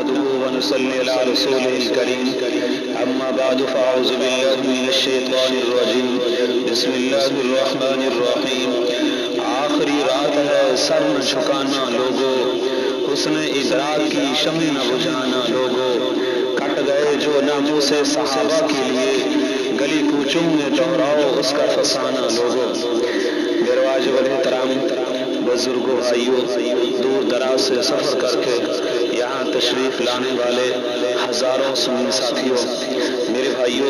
نحمده ونصلي على رسوله الكريم اما بعد فاعوذ بالله من الشیطان الرجیم بسم اللہ الرحمن الرحیم آخری رات ہے سر نہ جھکانا لوگو حسن ادراک کی شمع نہ بجھانا لوگو کٹ گئے جو ناموں سے صحابہ کے لیے گلی کوچوں میں دوہراؤ اس کا فسانہ لوگو میرے واجب احترام بزرگوں بھائیوں دور دراز سے سفر کر کے یہاں تشریف لانے والے ہزاروں سنی ساتھیوں میرے بھائیوں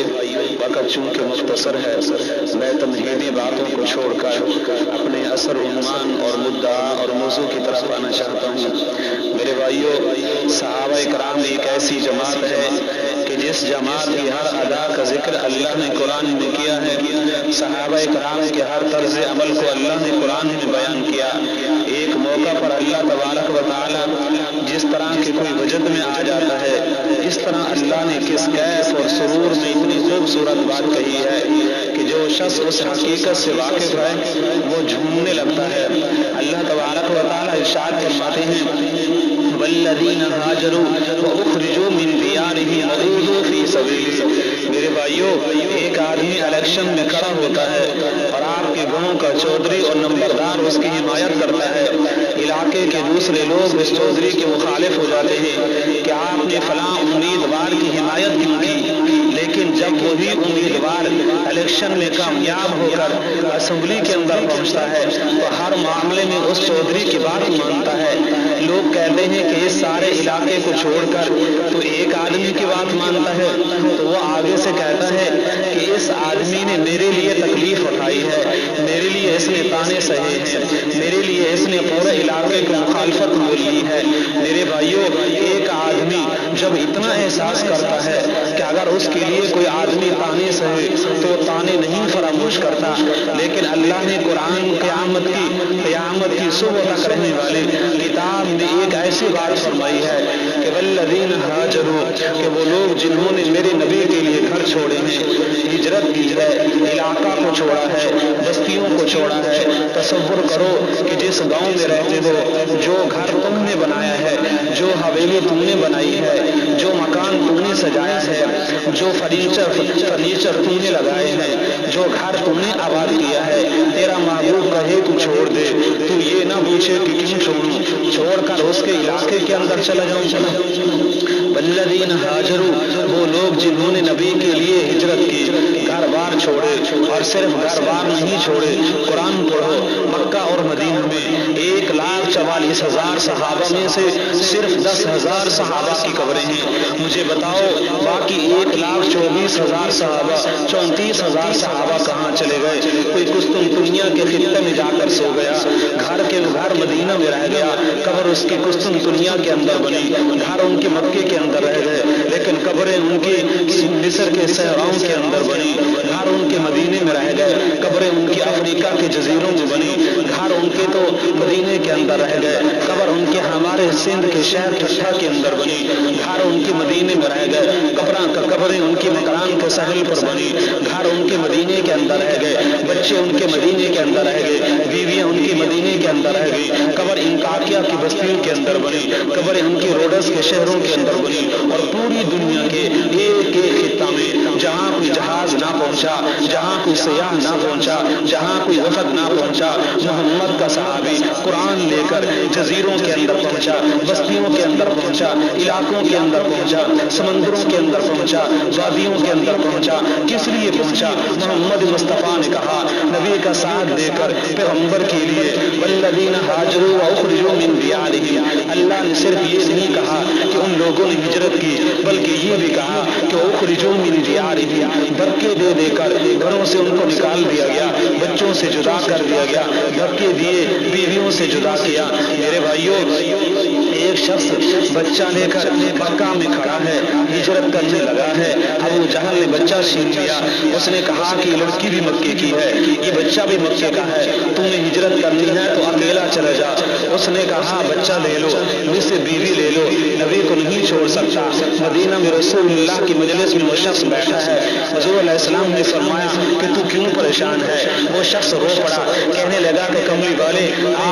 وقت چونکہ مختصر ہے میں تمہیدی باتوں کو چھوڑ کر اپنے اثر عنوان اور مدعا اور موضوع کی طرف آنا چاہتا ہوں میرے بھائیوں صحابہ کرام ایک ایسی جماعت ہے کہ جس جماعت کی ہر ادا کا ذکر اللہ نے قرآن میں کیا ہے صحابہ کرام کے ہر طرز عمل کو اللہ نے قرآن میں بیان کیا ایک موقع پر اللہ تبارک و تعالی جس طرح کے کوئی وجد میں آ جاتا ہے اس طرح اللہ نے کس کیف اور سرور میں اتنی خوبصورت بات کہی ہے کہ جو شخص اس حقیقت سے واقف ہے وہ جھومنے لگتا ہے اللہ تبارک و تعالی ارشاد فرماتے ہیں والذین ہاجروا واخرجوا من دیارهم وأوذوا فی سبیلی میرے بھائیوں ایک آدمی الیکشن میں کھڑا ہوتا ہے اور آپ کے گاؤں کا چودھری اور نمبردار اس کی حمایت کرتا ہے علاقے کے دوسرے لوگ اس چودھری کے مخالف ہو جاتے ہیں کہ آپ نے فلاں امیدوار کی حمایت کیوں کی لیکن جب وہی امیدوار الیکشن میں کامیاب ہو کر اسمبلی کے اندر پہنچتا ہے تو ہر معاملے میں اس چودھری کی بات مانتا ہے لوگ کہتے ہیں کہ اس سارے علاقے کو چھوڑ کر تو ایک آدمی کی بات مانتا ہے تو وہ آگے سے کہتا ہے کہ اس آدمی نے میرے لیے تکلیف اٹھائی ہے میرے لیے اس نے تانے سہے ہیں میرے لیے اس نے پورے علاقے کو مخالفت بولی ہے میرے بھائیوں ایک آدمی جب اتنا احساس کرتا ہے کہ اگر اس کے لیے کوئی آدمی تانے سہے تو تانے نہیں فراموش کرتا لیکن اللہ نے قرآن قیامت کی صبح تک رہنے والے کتاب میں ایک ایسی بات فرمائی ہے کہ والذین ہاجروا کہ وہ لوگ جنہوں نے میرے نبی کے لیے گھر چھوڑے ہیں ہجرت کی ہے علاقہ کو چھوڑا ہے بستیوں کو چھوڑا ہے تصور کرو کہ جس گاؤں میں رہتے ہو جو گھر تم نے بنایا ہے جو حویلی تم نے بنائی ہے جو مکان تم نے سجایا ہے جو فرنیچر تم نے لگائے ہیں جو گھر تم نے آباد کیا ہے تیرا محبوب کہے تو چھوڑ دے تو یہ نہ پوچھے کہ کیوں چھوڑوں چھوڑ کر اس کے علاقے کے اندر چلا جاؤں والذین ہاجروا وہ لوگ جنہوں نے نبی کے لیے ہجرت کی گھر بار چھوڑے اور صرف گھر بار نہیں چھوڑے قرآن پڑھو مکہ اور مدینہ میں 1,44,000 صحابہ میں سے صرف 10,000 صحابہ کی قبریں ہیں مجھے بتاؤ باقی 1,24,000 صحابہ 34,000 صحابہ کہاں چلے گئے کوئی قسطنطنیہ کے خطے میں جا کر سو گیا گھر مدینہ میں رہ گیا قبر اس کی قسطنطنیہ کے اندر بنی گھر ان کے مکے کے اندر رہ گئے لیکن قبریں ان کی مصر کے صحراؤں کے اندر بنی گھر ان کے مدینے میں رہ گئے قبریں ان کی افریقہ کے جزیروں میں بنی گھر ان کے تو مدینے کے اندر رہ گئے قبر ان کے ہمارے سندھ کے شہر ٹھٹھا کے اندر بنی گھر ان کے مدینے میں رہ گئے قبریں ان کے مکران کے ساحل پر بنی گھر ان کے مدینے کے اندر رہ گئے بچے ان کے مدینے کے اندر رہ گئے بیویاں ان کے مدینے کے اندر رہ گئی قبر انطاکیہ کی بستیوں کے اندر بنی قبریں ان کی روڈس کے شہروں کے اندر بنی اور پوری دنیا کے ایک ایک خطہ میں جہاں کوئی جہاز نہ پہنچا جہاں کوئی سیاح نہ پہنچا جہاں کوئی وفد نہ پہنچا محمد کا صحابی قرآن لے کر جزیروں کے اندر پہنچا بستیوں کے اندر پہنچا علاقوں کے اندر پہنچا سمندروں کے اندر پہنچا وادیوں کے اندر پہنچا کس لیے پہنچا محمد مصطفیٰ نے کہا نبی کا ساتھ دے کر پیغمبر کے لیے والذین ہاجروا واخرجوا من دیارهم اللہ نے صرف یہ نہیں کہا کہ ان لوگوں نے ہجرت کی بلکہ یہ بھی کہا کہ اخرجوا من دیارهم دھکے دے دے کر گھروں سے ان کو نکال دیا گیا بچوں سے جدا کر دیا گیا دھکے دیے بیویوں سے جدا کیا میرے بھائیوں ایک شخص بچہ لے کر مکہ میں کھڑا ہے ہجرت کرنے لگا ہے ابو جہل نے بچہ چھین لیا اس نے کہا کہ لڑکی بھی مکے کی ہے یہ بچہ بھی مکے کا ہے تمہیں ہجرت کرنی ہے تو اکیلا چلا جا اس نے کہا بچہ لے لو مجھ سے بیوی لے لو نبی کو نہیں چھوڑ سکتا مدینہ میں رسول اللہ کی مجلس میں وہ شخص بیٹھا ہے حضور علیہ السلام نے فرمایا کہ تو کیوں پریشان ہے وہ شخص رو پڑا کہنے لگا کہ کملی والے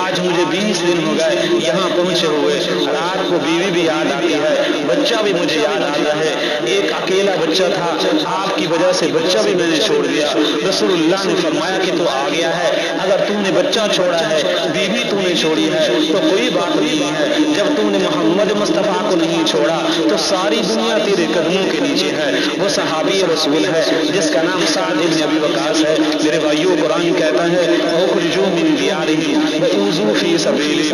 آج مجھے 20 دن ہو گئے یہاں پہنچے ہوئے، رات کو بیوی بھی یاد آتی ہے، بچہ بھی مجھے یاد آتا ہے، ایک اکیلا بچہ تھا، آپ کی وجہ سے بچہ بھی میں نے چھوڑ دیا۔ رسول اللہ نے فرمایا کہ تو آ گیا ہے، اگر تو نے بچہ چھوڑا ہے، بیوی تو نے چھوڑی ہے تو کوئی بات نہیں ہے، جب تو نے محمد مصطفیٰ کو نہیں چھوڑا تو ساری دنیا تیرے قدموں کے نیچے ہے۔ وہ صحابی رسول ہے جس کا نام سعد ابن ابی وقاص ہے۔ میرے بھائیوں، قرآن کہتا ہے اخرجوا من دیارہم واوذوا فی سبیلی،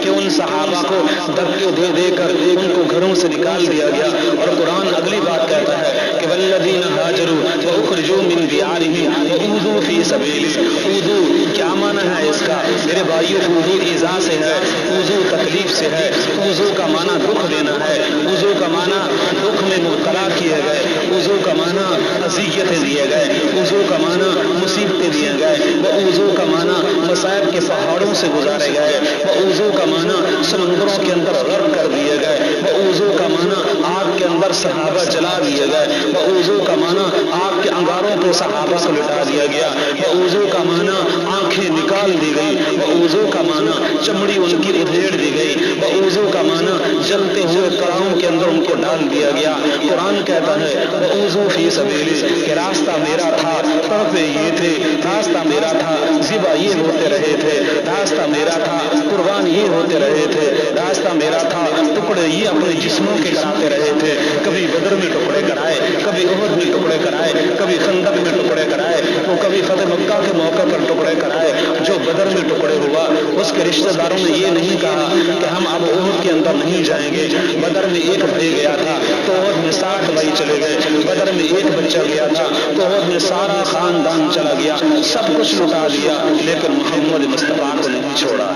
کہ ان صحابہ کو دھکے دے دے کر ان کو گھروں سے نکال دیا گیا۔ اور قرآن اگلی بات کہتا ہے کہ والذین ہاجروا واخرجوا من دیارہم واوذوا فی سبیلی۔ اوذو کیا معنی ہے اس کا؟ میرے بھائیوں، اوذو ایذا سے ہے، اوذو تکلیف سے ہے، اوذو کا معنی دکھ دینا ہے، اوذو کا معنی دکھ میں مبتلا کیے گئے، اوذو کا معنی اذیتیں دیے گئے، اوذو کا معنی مصیبتیں دیے گئے، واوذو کا معنی مصائب کے پہاڑوں سے گزارے گئے، واوذو کا معنی سمندروں کے اندر غرق کر دیے گئے، واوذو کا معنی آگ کے اندر صحابہ جلا دیے گئے، واوذو کا معنی آگ کے انگاروں پہ صحابہ کو لٹا دیا گیا، واوذو کا معنی آنکھیں نکال دی گئی، واوذو کا معنی چمڑی ان کی ادھیڑ دی گئی، واوذو کا معنی جلتے ہوئے کڑاہوں کے اندر ان کو ڈال دیا گیا۔ قرآن کہتا ہے واوذوا فی سبیلی، کہ راستہ میرا تھا، طرفے یہ تھے، راستہ میرا تھا، ذبح یہ ہوتے رہے تھے، راستہ میرا تھا، قربان یہ ہوتے رہے تھے، راستہ میرا تھا، ٹکڑے یہ اپنے جسموں کے کراتے رہے تھے، کبھی بدر میں ٹکڑے کرائے، کبھی احد میں ٹکڑے کرائے، کبھی خندق میں ٹکڑے کرائے، وہ کبھی فتح مکہ کے موقع پر ٹکڑے کرائے۔ جو بدر میں ٹکڑے ہوا اس کے رشتہ داروں نے یہ نہیں کہا کہ ہم اب احد کے اندر نہیں جائیں گے، بدر میں ایک بھائی گیا تھا تو احد میں 60 بھائی چلے گئے، بدر میں ایک بچہ گیا تھا تو احد میں سارا خاندان چلا گیا، سب کچھ لٹا دیا، لیکن محمد مصطفیٰ کو نہیں چھوڑا۔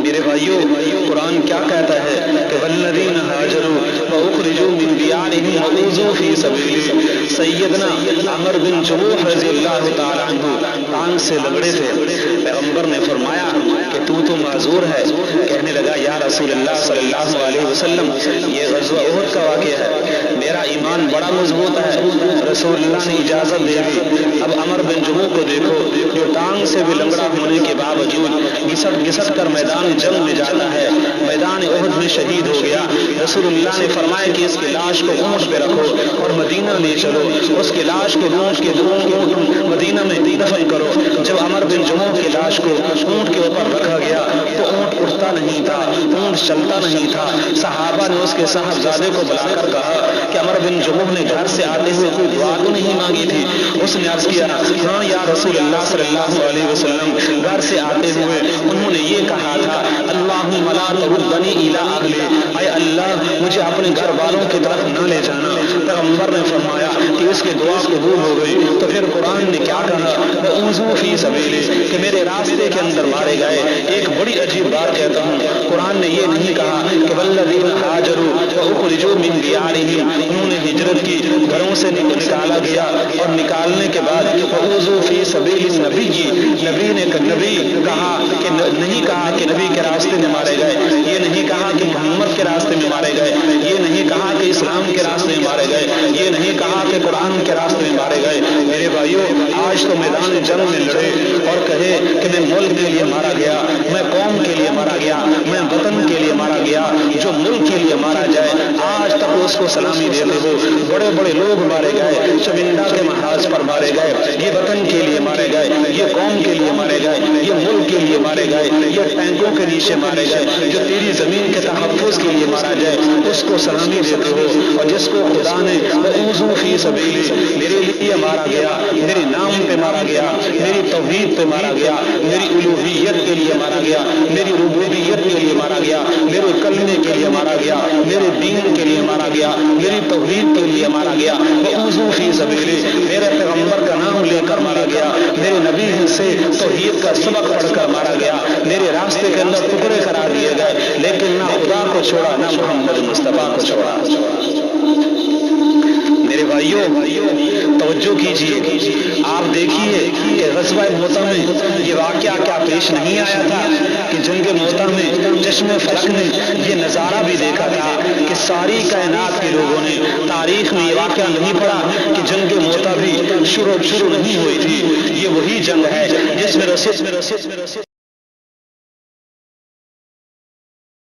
میرے بھائیوں، قرآن کیا کہتا ہے کہ والذین ہاجروا واخرجوا من دیارہم واوذوا فی سبیلی۔ سیدنا عمر بن جموح رضی اللہ تعالی عنہ ٹانگ سے لگڑے تھے، پیغمبر نے فرمایا کہ تو معذور ہے۔ کہنے لگا یا رسول اللہ صلی اللہ علیہ وسلم، یہ غزوہ احد کا واقعہ ہے، میرا ایمان بڑا مضبوط ہے، رسول اللہ نے اجازت دے دی۔ اب عمر بن جموح کو دیکھو، جو ٹانگ سے بھی لنگڑا ہونے کے باوجود گھسٹ گھسٹ کر میدان جنگ میں جاتا ہے، میدان احد میں شہید ہو گیا۔ رسول اللہ نے فرمایا کہ اس کی لاش کو اونٹ پہ رکھو اور مدینہ لے چلو، اس کی لاش کو اونٹ کے اونٹ مدینہ میں دفن کرو۔ جب عمر بن جموح کی لاش کو اونٹ کے اوپر رکھا گیا تو اونٹ اٹھتا نہیں تھا، اونٹ چلتا نہیں تھا۔ صحابہ نے اس کے صاحبزادے کو بلا کر کہا کہ عمر بن جموح نے گھر سے آتے ہوئے کوئی دعا تو نہیں مانگی تھی؟ اس نے عرض کیا ہاں یا رسول اللہ صلی اللہ علیہ وسلم، گھر سے آتے ہوئے انہوں نے یہ کہا تھا اللہم لا تردنی الی اہلی، اے اللہ مجھے اپنے گھر والوں کی طرف نہ لے جانا۔ پیغمبر نے فرمایا کہ اس کی دعا قبول ہو گئی۔ تو پھر قرآن نے کیا کہا واوذوا فی سبیلی، کہ میرے راستے کے اندر مارے گئے۔ ایک بڑی عجیب بات کہتا ہوں، قرآن نے یہ نہیں کہا کہ والذین ہاجروا واخرجوا من دیارہم، انہوں نے ہجرت کی، گھروں سے نکالا گیا اور نکالنے کے بعد واوذوا فی سبیل النبی، نبی کہا کہ نہیں کہا کہ نبی کے راستے میں مارے گئے، یہ نہیں کہا کہ محمد کے راستے میں مارے گئے، یہ نہیں کہا کہ اسلام کے راستے میں مارے گئے، یہ نہیں کہا کہ قرآن کے راستے میں مارے گئے۔ میرے بھائیوں، آج تو میدان جنگ میں لڑے اور کہے کہ میں ملک کے لیے مارا گیا، میں قوم کے لیے مارا گیا، میں وطن کے لیے مارا گیا۔ جو ملک کے لیے مارا جائے آج تک اس کو سلامی دیتے ہو۔ بڑے بڑے لوگ مارے گئے، چمنڈا کے محاذ پر مارے گئے، یہ وطن کے لیے مارے گئے، یہ قوم کے لیے مارے گئے، یہ ملک کے لیے مارے گئے، یہ ٹینکوں کے نیچے مارے گئے۔ جو تیری زمین کے تحفظ کے لیے مارا جائے اس کو سلامی دیتے ہو، اور جس کو خدا نے واوذوا فی سبیلی میرے لیے مارا گیا، میرے نام پہ مارا گیا، میری توحید پہ مارا گیا، میری الوہیت کے لیے مارا گیا، میری ربوبیت کے لیے مارا گیا، میرے کلمے کے لیے مارا گیا، میرے دین کے لیے مارا گیا، میری توحید کے لیے مارا گیا۔ واوذوا فی سبیلی، میرے پیغمبر کا نام لے کر مارا گیا، میرے نبی سے توحید کا سبق پڑھ کر مارا گیا، میرے راستے کے اندر ٹکڑے کرا دیے گئے، لیکن نہ خدا کو چھوڑا نہ محمد مصطفیٰ کو چھوڑا۔ میرے بھائیوں توجہ کیجیے، آپ دیکھیے کہ غزوہ موتہ میں یہ واقعہ کیا پیش نہیں آیا تھا کہ جنگ موتہ میں چشم فلک نے یہ نظارہ بھی دیکھا تھا کہ ساری کائنات کے لوگوں نے تاریخ میں یہ واقعہ نہیں پڑھا کہ جنگ موتہ بھی شروع نہیں ہوئی تھی۔ یہ وہی جنگ ہے جس میں رسے